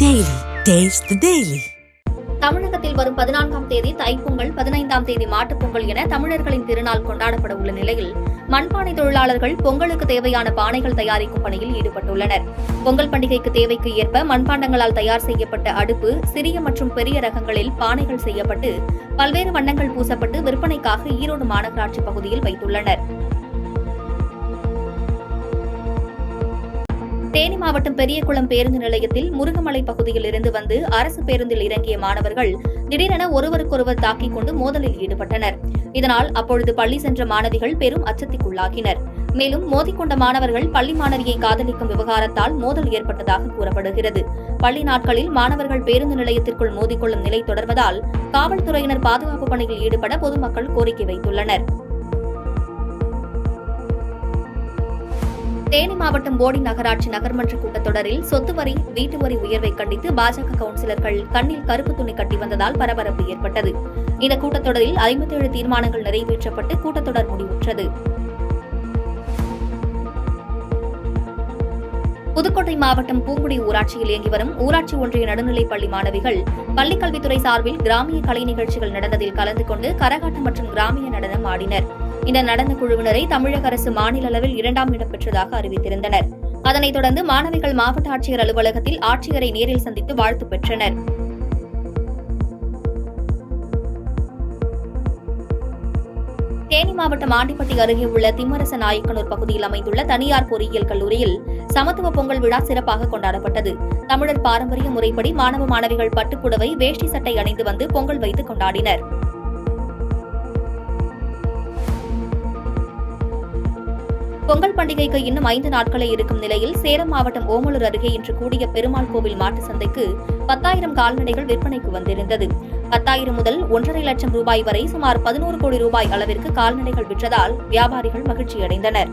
Daily. Taste the Daily. தமிழகத்தில் வரும் 14ஆம் தேதி தைப்பொங்கல், 15ஆம் தேதி மாட்டுப்பொங்கல் என தமிழர்களின் திருநாள் கொண்டாடப்பட உள்ள நிலையில் மண்பானை தொழிலாளர்கள் பொங்கலுக்கு தேவையான பானைகள் தயாரிக்கும் பணியில் ஈடுபட்டுள்ளனர். பொங்கல் பண்டிகைக்கு தேவைக்கு ஏற்ப மண்பாண்டங்களால் தயார் செய்யப்பட்ட அடுப்பு, சிறிய மற்றும் பெரிய ரகங்களில் பானைகள் செய்யப்பட்டு பல்வேறு வண்ணங்கள் பூசப்பட்டு விற்பனைக்காக ஈரோடு மாநகராட்சி பகுதியில் வைத்துள்ளனர். தேனி மாவட்டம் பெரியகுளம் பேருந்து நிலையத்தில் முருகமலை பகுதியில் இருந்து வந்து அரசு பேருந்தில் இறங்கிய மாணவர்கள் திடீரென ஒருவருக்கொருவர் தாக்கிக் கொண்டு மோதலில் ஈடுபட்டனர். இதனால் அப்பொழுது பள்ளி சென்ற மாணவிகள் பெரும் அச்சத்திற்குள்ளாகினர். மேலும் மோதிக்கொண்ட மாணவர்கள் பள்ளி மாணவியை காதலிக்கும் விவகாரத்தால் மோதல் ஏற்பட்டதாக கூறப்படுகிறது. பள்ளி நாட்களில் மாணவர்கள் பேருந்து நிலையத்திற்குள் மோதிக்கொள்ளும் நிலை தொடர்வதால் காவல்துறையினர் பாதுகாப்பு பணியில் ஈடுபட பொதுமக்கள் கோரிக்கை வைத்துள்ளனர். தேனி மாவட்டம் போடி நகராட்சி நகர்மன்ற கூட்டத்தொடரில் சொத்து வரி, வீட்டு வரி உயர்வை கண்டித்து பாஜக கவுன்சிலர்கள் கண்ணில் கருப்பு துணி கட்டி வந்ததால் பரபரப்பு ஏற்பட்டது. இந்த கூட்டத்தொடரில் 57 தீர்மானங்கள் நிறைவேற்றப்பட்டு கூட்டத்தொடர் முடிவுற்றது. புதுக்கோட்டை மாவட்டம் பூங்குடி ஊராட்சியில் இயங்கி வரும் ஊராட்சி ஒன்றிய நடுநிலைப் பள்ளி மாணவிகள் பள்ளிக்கல்வித்துறை சார்பில் கிராமிய கலை நிகழ்ச்சிகள் நடந்ததில் கலந்து கொண்டு கரகாட்டம் மற்றும் கிராமிய நடனம் ஆடினர். இந்த நடன குழுவினரை தமிழக அரசு மாநில அளவில் 2ஆம் இடம் பெற்றதாக அறிவித்திருந்தனர். அதனைத் தொடர்ந்து மாணவிகள் மாவட்ட ஆட்சியர் அலுவலகத்தில் ஆட்சியரை நேரில் சந்தித்து வாழ்த்து பெற்றனர். தேனி மாவட்டம் ஆண்டிப்பட்டி அருகே உள்ள திம்மரச நாயக்கனூர் பகுதியில் அமைந்துள்ள தனியார் பொறியியல் கல்லூரியில் சமத்துவ பொங்கல் விழா சிறப்பாக கொண்டாடப்பட்டது. தமிழர் பாரம்பரிய முறைப்படி மாணவ மாணவிகள் பட்டுப்புடவை, வேஷ்டி சட்டை அணிந்து வந்து பொங்கல் வைத்து கொண்டாடினர். பொங்கல் பண்டிகைக்கு இன்னும் 5 நாட்களே இருக்கும் நிலையில் சேலம் மாவட்டம் ஓமலூர் அருகே இன்று கூடிய பெருமாள் கோவில் மாட்டு சந்தைக்கு 10,000 கால்நடைகள் விற்பனைக்கு வந்திருந்தது. 10,000 முதல் 1,50,000 லட்சம் ரூபாய் வரை சுமார் 11 கோடி ரூபாய் அளவிற்கு கால்நடைகள் விற்றதால் வியாபாரிகள் மகிழ்ச்சியடைந்தனர்.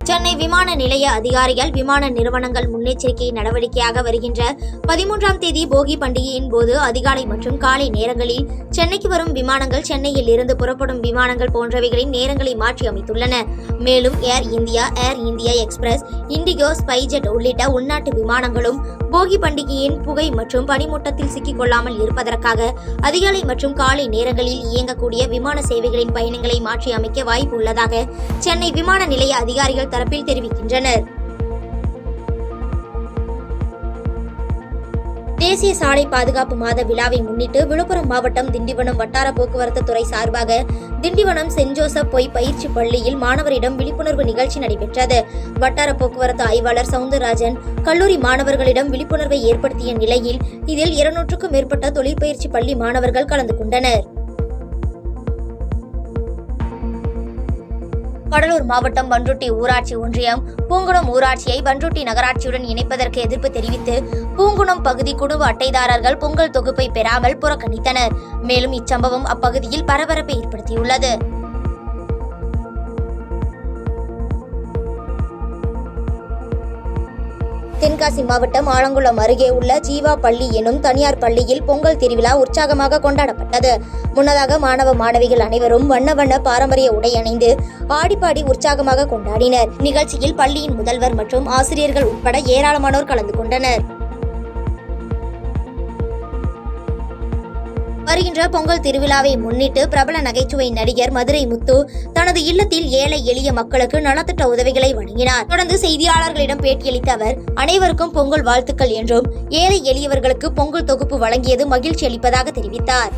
சென்னை விமான நிலைய அதிகாரிகள் விமான நிறுவனங்கள் முன்னெச்சரிக்கை நடவடிக்கையாக வருகின்ற 13ஆம் தேதி போகி பண்டிகையின் போது அதிகாலை மற்றும் காலை நேரங்களில் சென்னைக்கு வரும் விமானங்கள், சென்னையில் இருந்து புறப்படும் விமானங்கள் போன்றவைகளின் நேரங்களை மாற்றி அமைத்துள்ளன. மேலும் ஏர் இந்தியா எக்ஸ்பிரஸ், இண்டிகோ, ஸ்பைஜெட் உள்ளிட்ட உள்நாட்டு விமானங்களும் போகி பண்டிகையின் புகை மற்றும் பனிமூட்டத்தில் சிக்கிக் கொள்ளாமல் இருப்பதற்காக அதிகாலை மற்றும் காலை நேரங்களில் இயங்கக்கூடிய விமான சேவைகளின் பயணங்களை மாற்றி அமைக்க வாய்ப்பு உள்ளதாக சென்னை விமான நிலைய அதிகாரிகள் தரப்பில் தெரிவிக்கின்றனர். தேசிய சாலை பாதுகாப்பு மாத விழாவை முன்னிட்டு விழுப்புரம் மாவட்டம் திண்டிவனம் வட்டார போக்குவரத்து துறை சார்பாக திண்டிவனம் சென்ட் ஜோசப் பொய் பயிற்சி பள்ளியில் மாணவரிடம் விழிப்புணர்வு நிகழ்ச்சி நடைபெற்றது. வட்டார போக்குவரத்து ஆய்வாளர் சவுந்தரராஜன் கல்லூரி மாணவர்களிடம் விழிப்புணர்வை ஏற்படுத்திய நிலையில் இதில் 200க்கும் மேற்பட்ட தொழிற்பயிற்சி பள்ளி மாணவர்கள் கலந்து கொண்டனர். கடலூர் மாவட்டம் பண்ருட்டி ஊராட்சி ஒன்றியம் பூங்குணம் ஊராட்சியை பண்ருட்டி நகராட்சியுடன் இணைப்பதற்கு எதிர்ப்பு தெரிவித்து பூங்குணம் பகுதி குடும்ப அட்டைதாரர்கள் பொங்கல் தொகுப்பை பெறாமல் புறக்கணித்தனர். மேலும் இச்சம்பவம் அப்பகுதியில் பரபரப்பை ஏற்படுத்தியுள்ளது. தென்காசி மாவட்டம் ஆலங்குளம் அருகே உள்ள ஜீவா பள்ளி எனும் தனியார் பள்ளியில் பொங்கல் திருவிழா உற்சாகமாக கொண்டாடப்பட்டது. முன்னதாக மாணவ மாணவிகள் அனைவரும் வண்ண வண்ண பாரம்பரிய உடை அணிந்து ஆடிப்பாடி உற்சாகமாக கொண்டாடினர். நிகழ்ச்சியில் பள்ளியின் முதல்வர் மற்றும் ஆசிரியர்கள் உட்பட ஏராளமானோர் கலந்து கொண்டனர். வருகின்ற பொங்கல் திருவிழாவை முன்னிட்டு பிரபல நகைச்சுவை நடிகர் மதுரை முத்து தனது இல்லத்தில் ஏழை எளிய மக்களுக்கு நலத்திட்ட உதவிகளை வழங்கினார். தொடர்ந்து செய்தியாளர்களிடம் பேட்டியளித்த அவர், அனைவருக்கும் பொங்கல் வாழ்த்துக்கள் என்றும் ஏழை எளியவர்களுக்கு பொங்கல் தொகுப்பு வழங்கியது மகிழ்ச்சி அளிப்பதாக தெரிவித்தார்.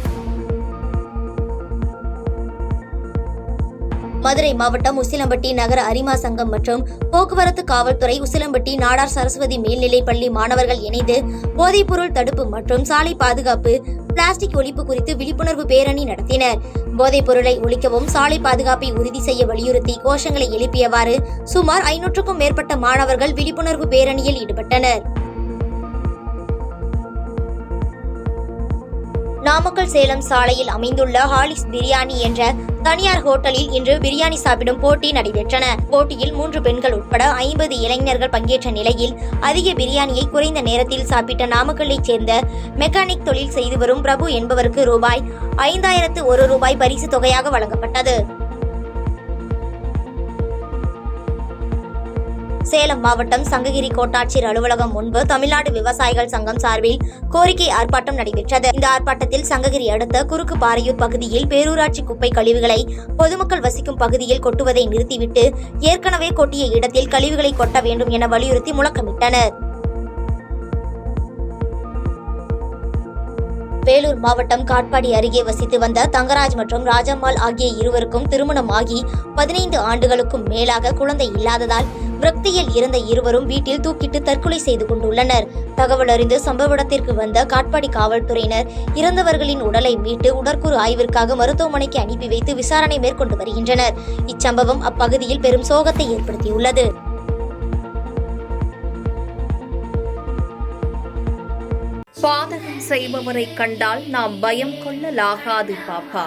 மதுரை மாவட்டம் உசிலம்பட்டி நகர அரிமா சங்கம் மற்றும் போக்குவரத்து காவல்துறை, உசிலம்பட்டி நாடார் சரஸ்வதி மேல்நிலைப் பள்ளி மாணவர்கள் இணைந்து போதைப்பொருள் தடுப்பு மற்றும் சாலை பாதுகாப்பு, பிளாஸ்டிக் ஒழிப்பு குறித்து விழிப்புணர்வு பேரணி நடத்தினர். போதைப் பொருளை ஒழிக்கவும் சாலை பாதுகாப்பை உறுதி செய்ய வலியுறுத்தி கோஷங்களை எழுப்பியவாறு சுமார் 500க்கும் மேற்பட்ட மாணவர்கள் விழிப்புணர்வு பேரணியில் ஈடுபட்டனர். நாமக்கல் சேலம் சாலையில் அமைந்துள்ள ஹாலிஸ் பிரியாணி என்ற தனியார் ஹோட்டலில் இன்று பிரியாணி சாப்பிடும் போட்டி நடைபெற்றன. போட்டியில் 3 பெண்கள் உட்பட 50 இளைஞர்கள் பங்கேற்ற நிலையில் அதிக பிரியாணியை குறைந்த நேரத்தில் சாப்பிட்ட நாமக்கல்லைச் சேர்ந்த மெக்கானிக் தொழில் செய்து வரும் பிரபு என்பவருக்கு ரூபாய் 5,001 பரிசு தொகையாக வழங்கப்பட்டது. சேலம் மாவட்டம் சங்ககிரி கோட்டாட்சியர் அலுவலகம் முன்பு தமிழ்நாடு விவசாயிகள் சங்கம் சார்பில் கோரிக்கை ஆர்ப்பாட்டம் நடைபெற்றது. இந்த ஆர்ப்பாட்டத்தில் சங்ககிரி அடுத்த குறுக்கு பாறையூர் பகுதியில் பேரூராட்சி குப்பை கழிவுகளை பொதுமக்கள் வசிக்கும் பகுதியில் கொட்டுவதை நிறுத்திவிட்டு ஏற்கனவே கொட்டிய இடத்தில் கழிவுகளை கொட்ட வேண்டும் என வலியுறுத்தி முழக்கமிட்டனர். வேலூர் மாவட்டம் காட்பாடி அருகே வசித்து வந்த தங்கராஜ் மற்றும் ராஜம்மாள் ஆகிய இருவருக்கும் திருமணமாகி 15 ஆண்டுகளுக்கும் மேலாக குழந்தை இல்லாததால் விரக்தியில் இருந்த இருவரும் வீட்டில் தூக்கிட்டு தற்கொலை செய்து கொண்டுள்ளனர். தகவல் அறிந்து சம்பவ இடத்திற்கு வந்த காட்பாடி காவல்துறையினர் இறந்தவர்களின் உடலை மீட்டு உடற்கூறு ஆய்விற்காக மருத்துவமனைக்கு அனுப்பி வைத்து விசாரணை மேற்கொண்டு வருகின்றனர். இச்சம்பவம் அப்பகுதியில் பெரும் சோகத்தை ஏற்படுத்தியுள்ளது. பாதகம் செய்பவரை கண்டால் நாம் பயம் கொள்ளலாகாது பாப்பா.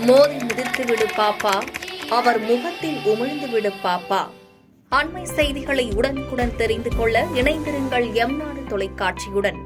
மோதி மிதித்து விடு பாப்பா, அவர் முகத்தில் உமிழ்ந்து விடு பாப்பா. அண்மை செய்திகளை உடனுக்குடன் தெரிந்து கொள்ள இணைந்திருங்கள் எம் நாடு தொலைக்காட்சியுடன்.